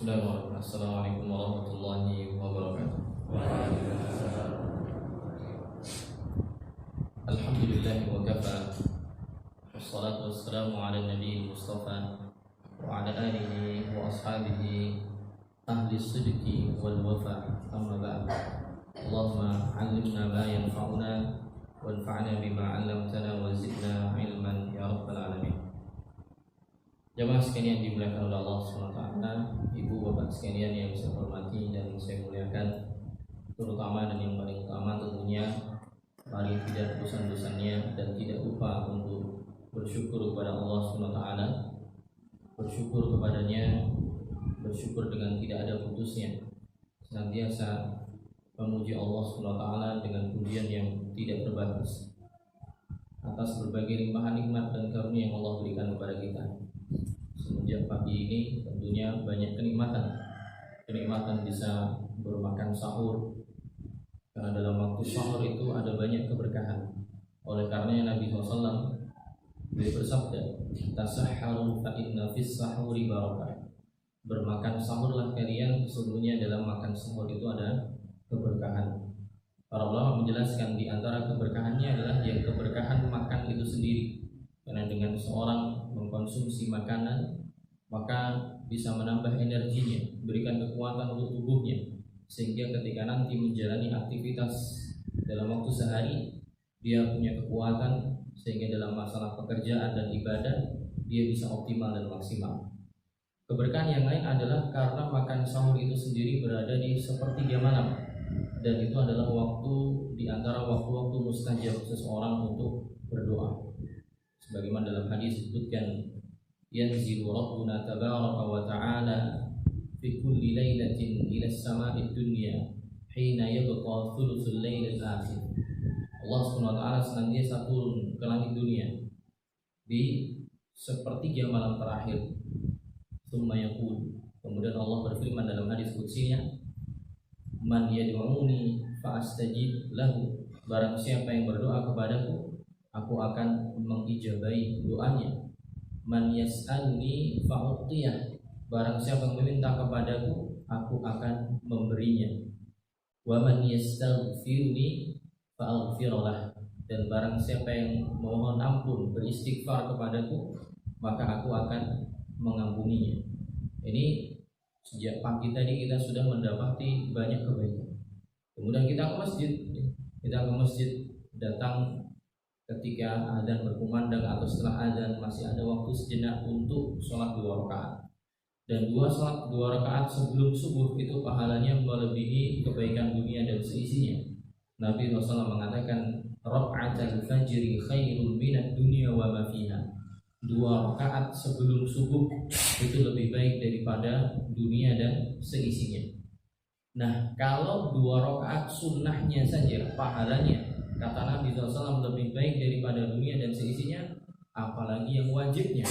Bismillahirrahmanirrahim. Assalamualaikum warahmatullahi wabarakatuh. Alhamdulillahi wa kafa. Wassalatu wassalamu ala nabiyil mustafa wa ala alihi wa ashabihi ahli sidqi wal wafa. Amma ba'd. Allahumma 'allimna ma yanfa'una wanfa'na bima 'allamtana wa zidna 'ilman ya rabbal alamin. Jamaah sekalian dimuliakan oleh Allah SWT, ibu bapak sekalian yang saya hormati dan saya muliakan, terutama dan yang paling utama tentunya mari tidak bosan-bosannya dan tidak lupa untuk bersyukur kepada Allah SWT, bersyukur kepadanya, bersyukur dengan tidak ada putusnya, senantiasa memuji Allah SWT dengan pujian yang tidak terbatas atas berbagai limpahan nikmat dan karunia yang Allah berikan kepada kita. Semenjak pagi ini tentunya banyak kenikmatan bisa bermakan sahur, karena dalam waktu sahur itu ada banyak keberkahan. Oleh karenanya Nabi SAW beliau bersabda, tasahharu fa inna fis sahuri barakah. Bermakan sahurlah kalian, sesungguhnya dalam makan sahur itu ada keberkahan. Para ulama menjelaskan di antara keberkahannya adalah yang keberkahan makan itu sendiri. Karena dengan seorang mengkonsumsi makanan, maka bisa menambah energinya, berikan kekuatan untuk tubuhnya, sehingga ketika nanti menjalani aktivitas dalam waktu sehari, dia punya kekuatan, sehingga dalam masalah pekerjaan dan ibadah, dia bisa optimal dan maksimal. Keberkahan yang lain adalah karena makan sahur itu sendiri berada di sepertiga malam, dan itu adalah waktu di antara waktu-waktu mustajab seseorang untuk berdoa. Sebagaimana dalam hadis disebutkan, yanzilu rabbuna tabaraka wa ta'ala fi kulli lailatin ila as-sama'id dunya hina yabqa thuluthul lailil akhir. Allah Subhanahu wa ta'ala senantiasa turun ke langit dunia di sepertiga malam terakhir. Tsumma yaqul, kemudian Allah berfirman dalam hadis qudsinya, man yad'uni fa astajib lahu. Barang siapa yang berdoa kepadaku, aku akan mengijabahi doanya. Man yas'aluni fa'u'tiyah. Barang siapa yang meminta kepadaku, aku akan memberinya. Wa man yastaghfiruni fa'aghfirlah. Dan barang siapa yang mohon ampun, beristighfar kepadaku, maka aku akan mengampuninya. Ini sejak pagi tadi kita sudah mendapati banyak kebaikan. Kemudian kita ke masjid, datang ketika adzan berkumandang atau setelah adzan masih ada waktu sejenak untuk sholat 2 rakaat. Dan sholat 2 rakaat sebelum subuh itu pahalanya melebihi kebaikan dunia dan seisinya. Nabi SAW mengatakan, raka'atul fajri khairul minad dunya wa ma fiha. 2 rakaat sebelum subuh itu lebih baik daripada dunia dan seisinya. Nah, kalau 2 rakaat sunnahnya saja pahalanya, kata Nabi SAW, lebih baik daripada dunia dan seisinya, apalagi yang wajibnya.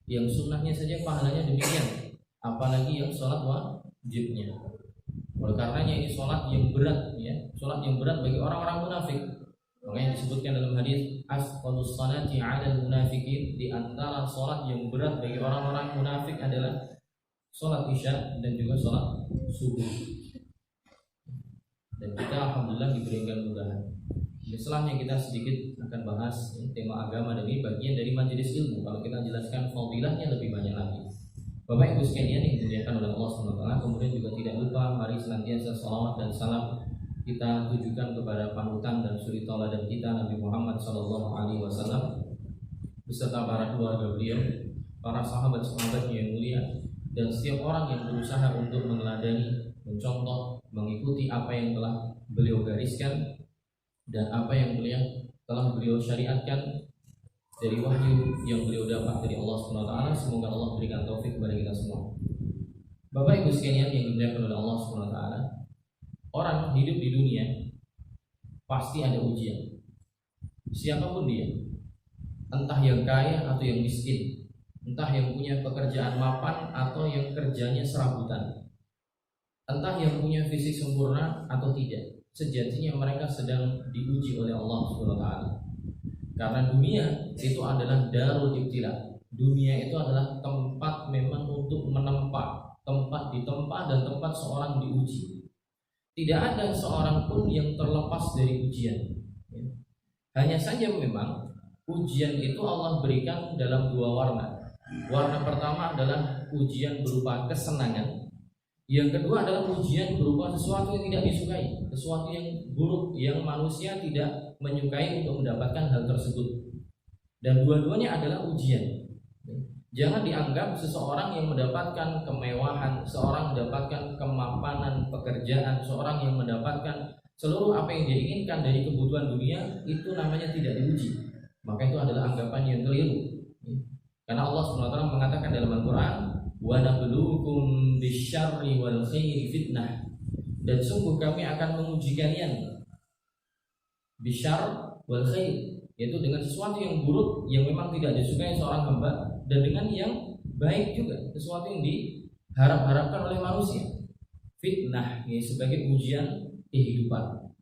Yang sunnahnya saja pahalanya demikian, apalagi yang sholat wajibnya. Oleh karenanya ini sholat yang berat, ya, sholat yang berat bagi orang-orang munafik. Makanya disebutkan dalam hadis, asqalus salati 'alal munafiqin, di antara sholat yang berat bagi orang-orang munafik adalah sholat isya dan juga sholat subuh. Dan kita alhamdulillah diberikan kemudahan. Setelahnya kita sedikit akan bahas tema agama, dan ini bagian dari majelis ilmu. Kalau kita jelaskan fadilahnya lebih banyak lagi. Bapak Ibu sekalian yang dimuliakan oleh Allah SWT, kemudian juga tidak lupa mari senantiasa salawat dan salam kita tujukan kepada panutan dan suri tauladan kita Nabi Muhammad SAW beserta para keluarga beliau, para sahabat-sahabatnya yang mulia, dan setiap orang yang berusaha untuk meneladani, mencontoh, mengikuti apa yang telah beliau gariskan dan apa yang telah beliau syariatkan dari wahyu yang beliau dapat dari Allah SWT. Semoga Allah berikan taufik kepada kita semua. Bapak Ibu sekalian yang dimuliakan oleh Allah SWT, orang hidup di dunia pasti ada ujian. Siapapun dia, entah yang kaya atau yang miskin, entah yang punya pekerjaan mapan atau yang kerjanya serabutan, entah yang punya fisik sempurna atau tidak, sejatinya mereka sedang diuji oleh Allah SWT. Karena dunia itu adalah darul ibtila. Dunia itu adalah tempat memang untuk menempa, tempat di membuat seorang diuji. Tidak ada seorang pun yang terlepas dari ujian. Hanya saja memang ujian itu Allah berikan dalam dua warna. Warna pertama adalah ujian berupa kesenangan. Yang kedua adalah ujian berupa sesuatu yang tidak disukai, sesuatu yang buruk yang manusia tidak menyukai untuk mendapatkan hal tersebut. Dan dua-duanya adalah ujian. Jangan dianggap seseorang yang mendapatkan kemewahan, seorang mendapatkan kemapanan pekerjaan, seorang yang mendapatkan seluruh apa yang dia inginkan dari kebutuhan dunia itu namanya tidak diuji. Maka itu adalah anggapan yang keliru. Karena Allah SWT mengatakan dalam Al-Quran, wa nabluukum bisyarri wal khairi fitnah. Dan sungguh kami akan menguji kalian bisyarr wal khair, yaitu dengan sesuatu yang buruk yang memang tidak disukai seorang hamba, dan dengan yang baik juga, sesuatu yang diharap-harapkan oleh manusia. Fitnah ya, sebagai ujian kehidupan.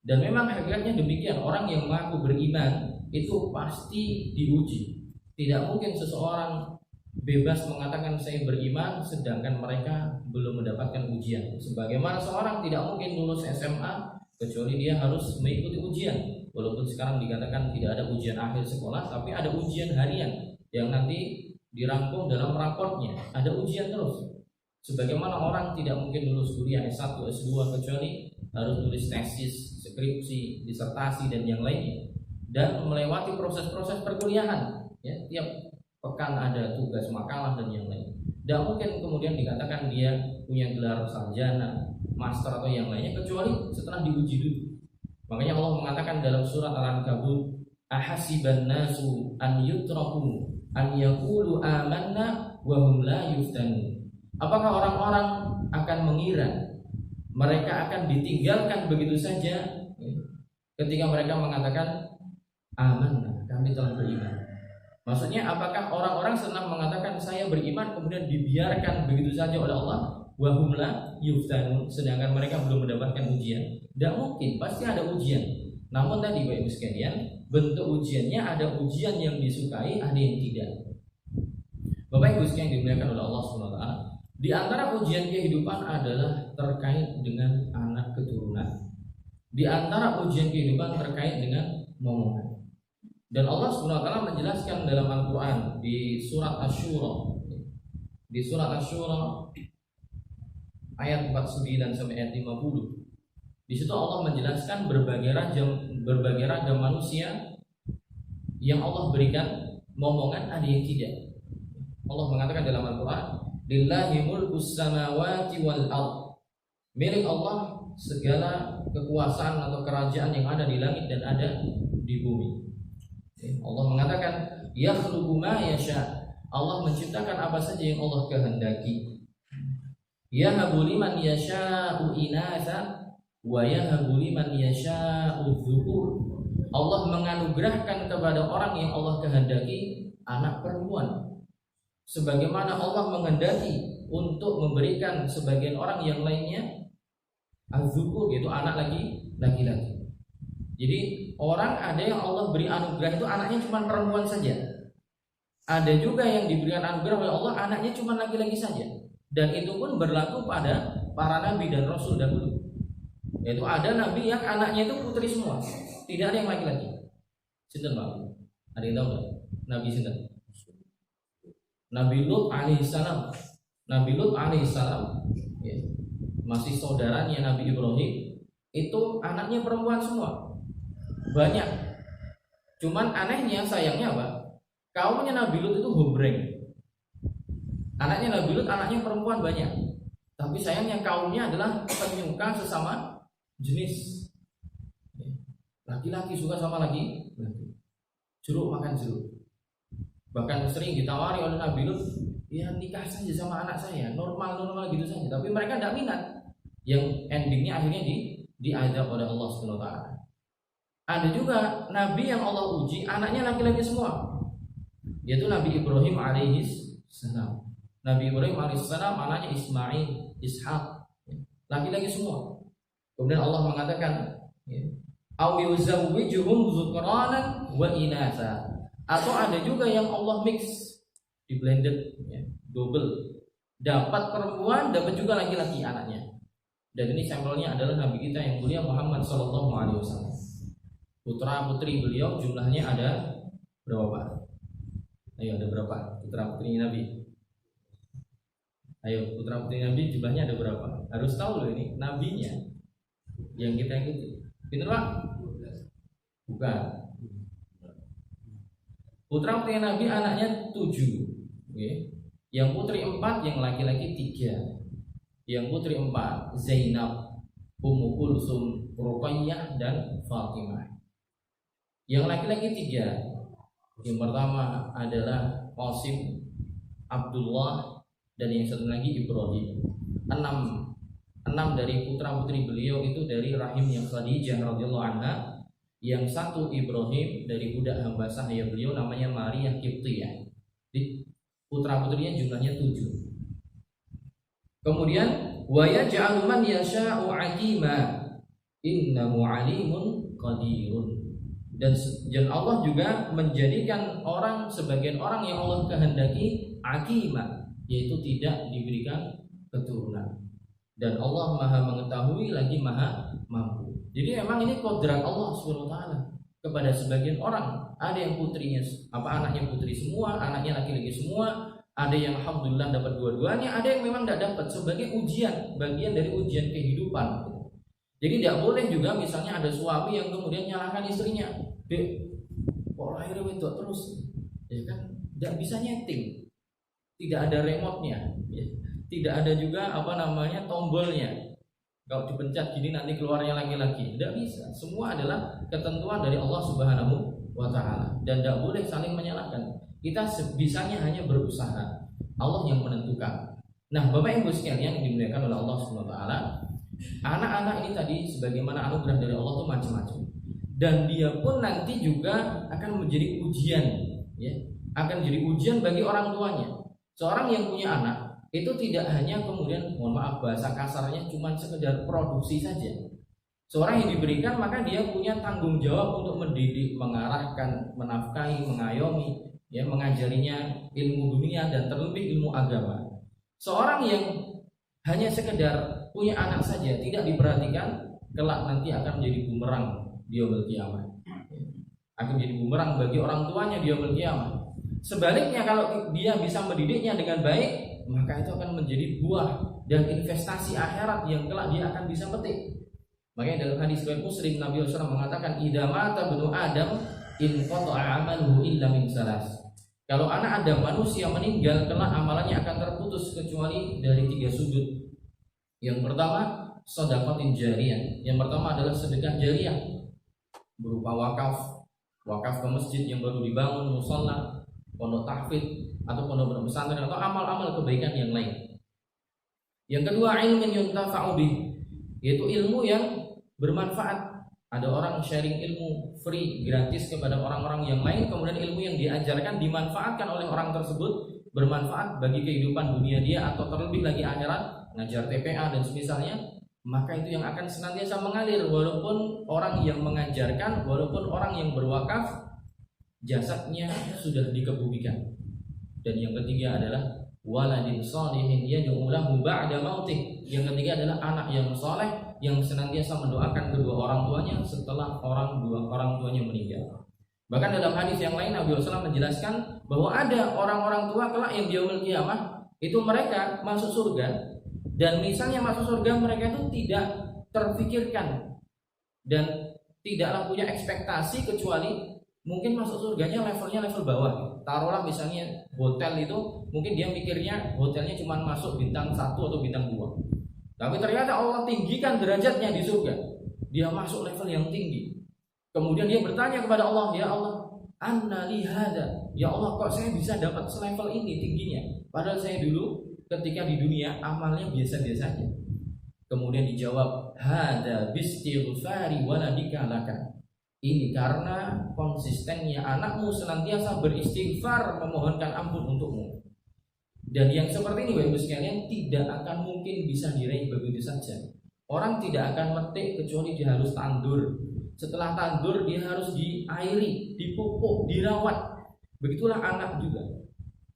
Dan memang hakikatnya demikian. Orang yang mengaku beriman itu pasti diuji. Tidak mungkin seseorang bebas mengatakan saya beriman sedangkan mereka belum mendapatkan ujian. Sebagaimana seorang tidak mungkin lulus SMA kecuali dia harus mengikuti ujian. Walaupun sekarang dikatakan tidak ada ujian akhir sekolah, tapi ada ujian harian yang nanti dirangkum dalam raportnya. Ada ujian terus. Sebagaimana orang tidak mungkin lulus kuliah S1, S2 kecuali harus tulis tesis, skripsi, disertasi dan yang lainnya, dan melewati proses-proses perkuliahan. Ya, tiap pekan ada tugas makalah dan yang lain. Tidak mungkin kemudian dikatakan dia punya gelar sarjana, master atau yang lainnya kecuali setelah diuji dulu. Makanya Allah mengatakan dalam surat Al-Ankabut, ahasiban nasu an yutraku an yaqulu amanna wa hum la yuftanun. Apakah orang-orang akan mengira mereka akan ditinggalkan begitu saja ketika mereka mengatakan amanna, kami telah beriman? Maksudnya apakah orang-orang senang mengatakan saya beriman kemudian dibiarkan begitu saja oleh Allah? Wa hum la yuftanun, sedangkan mereka belum mendapatkan ujian? Tidak mungkin, pasti ada ujian. Namun tadi Bapak Ibu sekalian, bentuk ujiannya ada ujian yang disukai, ada yang tidak. Bapak Ibu sekalian dimuliakan oleh Allah SWT, di antara ujian kehidupan adalah terkait dengan anak keturunan. Di antara ujian kehidupan terkait dengan momongan. Dan Allah SWT menjelaskan dalam Al-Quran di surat Asy-Syura, di surat Asy-Syura ayat 49 sampai ayat 50. Di situ Allah menjelaskan berbagai ragam manusia yang Allah berikan momongan, ada yang tidak. Allah mengatakan dalam Al-Quran, lillahi mulkus samawati wal ardh. Milik Allah segala kekuasaan atau kerajaan yang ada di langit dan ada di bumi. Allah mengatakan yakhluqu ma yasha. Allah menciptakan apa saja yang Allah kehendaki. Yahabu liman yasha'u inatha wa yahabu liman yasha'u dzukur. Allah menganugerahkan kepada orang yang Allah kehendaki anak perempuan, sebagaimana Allah menghendaki untuk memberikan sebagian orang yang lainnya az-dzukur, yaitu anak laki-laki. Jadi orang ada yang Allah beri anugerah itu anaknya cuma perempuan saja. Ada juga yang diberikan anugerah oleh Allah anaknya cuma laki-laki saja. Dan itu pun berlaku pada para nabi dan rasul dahulu. Yaitu ada nabi yang anaknya itu putri semua, tidak ada yang laki-laki. Sinten Pak? Ada yang tahu nggak? Nabi sinten? Nabi Lut alaihissalam. Nabi Lut alaihissalam ya, masih saudaranya Nabi Ibrahim, itu anaknya perempuan semua. Banyak. Cuman anehnya, sayangnya apa? Kaumnya Nabi Lut itu hombreng. Anaknya Nabi Lut, anaknya perempuan banyak. Tapi sayangnya kaumnya adalah penyuka sesama jenis. Laki-laki suka sama laki. Jeruk makan jeruk. Bahkan sering ditawari oleh Nabi Lut, ya nikah saja sama anak saya, normal gitu saja. Tapi mereka tidak minat. Yang endingnya akhirnya diazab oleh Allah SWT. Ada juga nabi yang Allah uji anaknya laki-laki semua, yaitu Nabi Ibrahim alaihissalam. Nabi Ibrahim alaihissalam anaknya Ismail, Ishak, laki-laki semua. Kemudian Allah mengatakan, "Aw yuzawwijuhum dzukranan wa inatha." Atau ada juga yang Allah mix, di blended, double. Dapat perempuan, dapat juga laki-laki anaknya. Dan ini sampelnya adalah Nabi kita yang mulia Muhammad SAW. Putra putri beliau jumlahnya ada berapa Pak? Ayo, ada berapa putra putri Nabi? Ayo, putra putri Nabi jumlahnya ada berapa? Harus tahu loh ini nabinya yang kita ikuti. Benar Pak? Bukan. Putra putri Nabi anaknya 7. Okay. Yang putri 4, yang laki-laki 3. Yang putri 4 Zainab, Ummu Kulsum, Ruqayyah dan Fatimah. Yang laki-laki 3, yang pertama adalah Qasim, Abdullah, dan yang satu lagi Ibrahim. 6 dari putra putri beliau itu dari rahimnya Khadijah radhiyallahu anha. Yang satu Ibrahim dari budak hamba sahaya beliau namanya Maria Qibtiyah. Putra putrinya jumlahnya 7. Kemudian wa yaj'alu man yasha'u 'aqima innahu 'alimun qadirun. Dan Allah juga menjadikan sebagian orang yang Allah kehendaki aqima, yaitu tidak diberikan keturunan. Dan Allah Maha mengetahui lagi Maha mampu. Jadi memang ini kodrat Allah Subhanahu wa taala kepada sebagian orang. Ada yang putrinya anaknya putri semua, anaknya laki-laki semua, ada yang alhamdulillah dapat dua-duanya, ada yang memang tidak dapat sebagai ujian, bagian dari ujian kehidupan. Jadi tidak boleh juga misalnya ada suami yang kemudian nyalahkan istrinya, "Dek, kok lahir wedok terus?" Ya kan, tidak bisa nyeting. Tidak ada remote-nya, ya. Tidak ada juga tombolnya. Kalau dipencet gini nanti keluarnya laki-laki. Tidak bisa. Semua adalah ketentuan dari Allah Subhanahu wa taala dan tidak boleh saling menyalahkan. Kita sebisanya hanya berusaha. Allah yang menentukan. Nah, Bapak Ibu sekalian yang dimuliakan oleh Allah Subhanahu wa taala, anak-anak ini tadi sebagaimana anugerah dari Allah itu macam-macam. Dan dia pun nanti juga akan menjadi ujian, ya. Akan menjadi ujian bagi orang tuanya. Seorang yang punya anak itu tidak hanya kemudian, mohon maaf bahasa kasarnya, cuma sekedar produksi saja. Seorang yang diberikan maka dia punya tanggung jawab untuk mendidik, mengarahkan, menafkahi, mengayomi, ya, mengajarinya ilmu dunia dan terlebih ilmu agama. Seorang yang hanya sekedar punya anak saja tidak diperhatikan, kelak nanti akan menjadi bumerang di yaumil qiyamah. Akan menjadi bumerang bagi orang tuanya di yaumil qiyamah. Sebaliknya kalau dia bisa mendidiknya dengan baik, maka itu akan menjadi buah dan investasi akhirat yang kelak dia akan bisa petik. Makanya dalam hadis riwayat Muslim Nabi SAW mengatakan, "Idza mata ibnu Adam in qata'a amaluhu illa min salas." Kalau anak Adam manusia meninggal, kelak amalannya akan terputus kecuali dari 3 sudut. Yang pertama, shadaqatin jariyah. Yang pertama adalah sedekah jariyah berupa wakaf ke masjid yang baru dibangun, musholla, pondok tahfidz atau pondok pesantren atau amal-amal kebaikan yang lain. Yang kedua, ilmu yuntafa'u bih, yaitu ilmu yang bermanfaat. Ada orang sharing ilmu free, gratis kepada orang-orang yang lain, kemudian ilmu yang diajarkan dimanfaatkan oleh orang tersebut, bermanfaat bagi kehidupan dunia dia atau terlebih lagi akhirat, ngajar TPA dan semisalnya, maka itu yang akan senantiasa mengalir walaupun orang yang mengajarkan, walaupun orang yang berwakaf jasadnya sudah dikebumikan. Dan yang ketiga adalah waladin shalihin yad'u lahu ba'da mautih. Yang ketiga adalah anak yang saleh yang senantiasa mendoakan kedua orang tuanya setelah orang tuanya meninggal. Bahkan dalam hadis yang lain Nabi SAW menjelaskan bahwa ada orang-orang tua kelak yang di yaumil qiyamah itu mereka masuk surga, dan misalnya masuk surga mereka itu tidak terfikirkan dan tidaklah punya ekspektasi kecuali mungkin masuk surganya levelnya level bawah. Taruhlah misalnya hotel itu, mungkin dia mikirnya hotelnya cuma masuk bintang 1 atau bintang 2. Tapi ternyata Allah tinggikan derajatnya di surga. Dia masuk level yang tinggi. Kemudian dia bertanya kepada Allah, "Ya Allah, anna li hada?" Ya Allah, kok saya bisa dapat selevel ini tingginya? Padahal saya dulu ketika di dunia amalnya biasa-biasa saja. Kemudian dijawab, "Hada bistighfari waladika laka." Ini karena konsistennya anakmu senantiasa beristighfar memohonkan ampun untukmu. Dan yang seperti ini Bapak Ibu sekalian tidak akan mungkin bisa diraih begitu saja. Orang tidak akan metik kecuali dia harus tandur. Setelah tandur dia harus diairi, dipupuk, dirawat. Begitulah anak juga.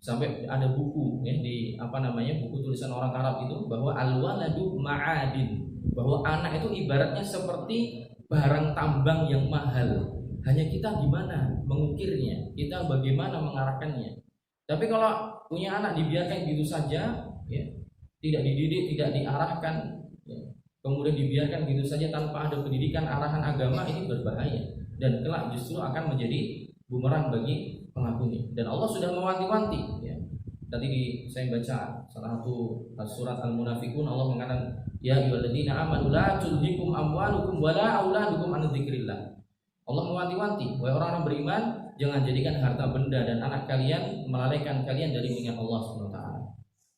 Sampai ada buku ya di buku tulisan orang Arab itu bahwa al-waladu ma'adin, bahwa anak itu ibaratnya seperti barang tambang yang mahal. Hanya kita gimana mengukirnya, kita bagaimana mengarahkannya. Tapi kalau punya anak dibiarkan gitu saja, ya, tidak dididik, tidak diarahkan, ya, kemudian dibiarkan gitu saja tanpa ada pendidikan arahan agama, ini berbahaya dan kelak justru akan menjadi bumerang bagi pelakunya. Dan Allah sudah mewanti-wanti. Ya. Tadi saya baca salah satu surat Al-Munafiqun, Allah mengatakan, ya ayyuhalladzina amanu la tulhikum amwalukum wala auladukum an dzikrillah. Allah mewanti-wanti, wahai orang-orang beriman, jangan jadikan harta benda dan anak kalian melalaikan kalian dari mengingat Allah SWT.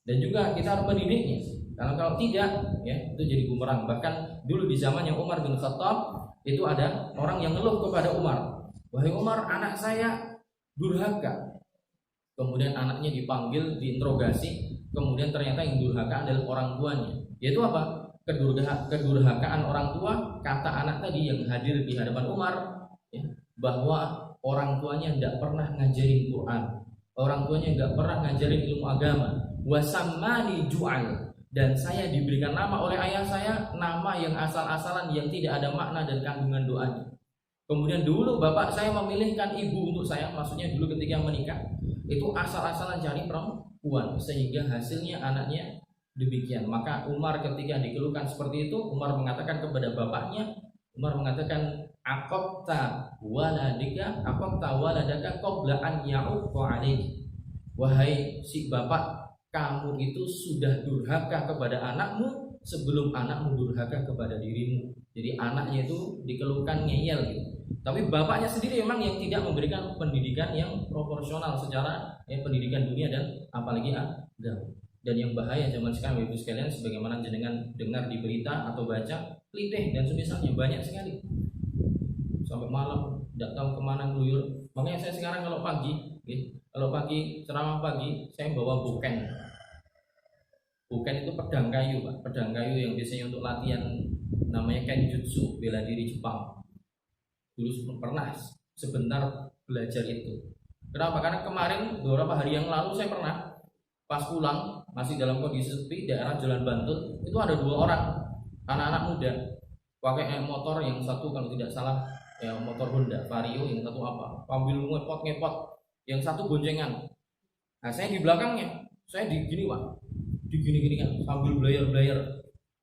Dan juga kita harus mendidiknya. Karena kalau tidak, ya itu jadi bumerang. Bahkan dulu di zamannya Umar bin Khattab itu ada orang yang ngeluh kepada Umar, wahai Umar, anak saya durhaka. Kemudian anaknya dipanggil, diinterogasi. Kemudian ternyata yang durhaka adalah orang tuanya. Yaitu apa? Kedurhakaan orang tua, kata anak tadi yang hadir di hadapan Umar, ya, bahwa orang tuanya tidak pernah ngajarin Quran, orang tuanya tidak pernah ngajarin ilmu agama. Wasammani ju'al, dan saya diberikan nama oleh ayah saya, nama yang asal-asalan yang tidak ada makna dan kandungan doanya. Kemudian dulu bapak saya memilihkan ibu untuk saya, maksudnya dulu ketika menikah itu asal-asalan cari perempuan, sehingga hasilnya anaknya demikian. Maka Umar ketika dikeluhkan seperti itu, Umar mengatakan kepada bapaknya, Umar mengatakan, aqabta waladaka qabla an ya'uqqa alayhi. Wahai si bapak, kamu itu sudah durhaka kepada anakmu sebelum anakmu durhaka kepada dirimu. Jadi anaknya itu dikeluhkan ngeyel gitu. Tapi bapaknya sendiri memang yang tidak memberikan pendidikan yang proporsional secara pendidikan dunia dan apalagi agama. Dan yang bahaya zaman sekarang Ibu sekalian, sebagaimana jenengan dengar di berita atau baca, klitih dan semisalnya banyak sekali. Sampai malam tidak tahu kemana ngeluyur. Makanya saya sekarang kalau pagi ceramah pagi, saya bawa buken. Buken itu pedang kayu, Pak. Pedang kayu yang biasanya untuk latihan, namanya kenjutsu, bela diri Jepang. Dulu pernah sebentar belajar itu. Kenapa? Karena kemarin beberapa hari yang lalu saya pernah pas pulang masih dalam kondisi sepi daerah Jalan Bantul, itu ada 2 orang anak-anak muda pakai motor, yang satu kalau tidak salah ya motor Honda Vario, yang satu apa sambil ngepot, yang satu boncengan. Nah saya di belakangnya, saya digini kan sambil belayar.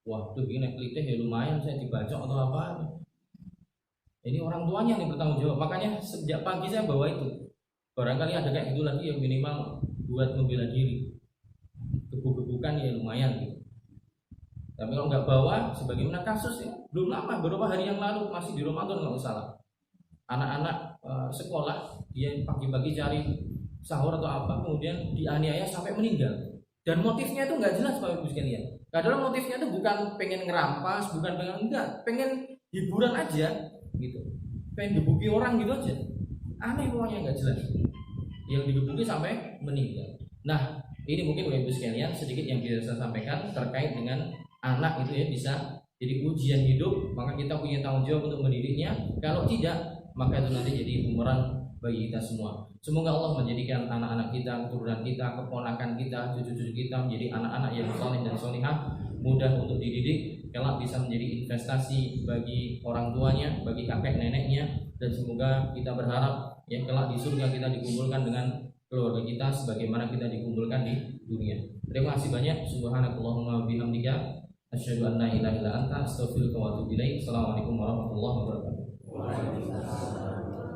Wah tuh gini klitih ya lumayan, saya dibacok atau apa. Ini orang tuanya yang bertanggung jawab. Makanya sejak pagi saya bawa itu. Barangkali ada kayak gitu lagi yang minimal buat membela diri. Gebuk-gebukan ya lumayan gitu. Tapi kalau nggak bawa, sebagaimana kasus ya, belum lama, beberapa hari yang lalu, masih di Ramadan nggak salah. Anak-anak sekolah, dia pagi-pagi cari sahur atau apa, kemudian dianiaya sampai meninggal. Dan motifnya itu nggak jelas Bapak Ibu sekalian. Padahal motifnya itu bukan pengen ngerampas, pengen hiburan aja. Gitu, pengen gebuki orang gitu aja, aneh pokoknya nggak jelas. Yang digebuki sampai meninggal. Nah ini mungkin Bapak Ibu sekalian sedikit yang bisa saya sampaikan terkait dengan anak itu ya, bisa jadi ujian hidup. Maka kita punya tanggung jawab untuk mendidiknya. Kalau tidak, maka itu nanti jadi bumerang bagi kita semua. Semoga Allah menjadikan anak-anak kita, keturunan kita, keponakan kita, cucu-cucu kita menjadi anak-anak yang saleh dan salihah, mudah untuk dididik, kelak bisa menjadi investasi bagi orang tuanya, bagi kakek neneknya, dan semoga kita berharap yang kelak di surga kita dikumpulkan dengan keluarga kita sebagaimana kita dikumpulkan di dunia. Terima kasih banyak. Subhanakallahumma bihamdika asyhadu an la ilaha illa anta astaghfiruka wa atubu ilaik. Assalamualaikum warahmatullahi wabarakatuh. Waalaikumsalam.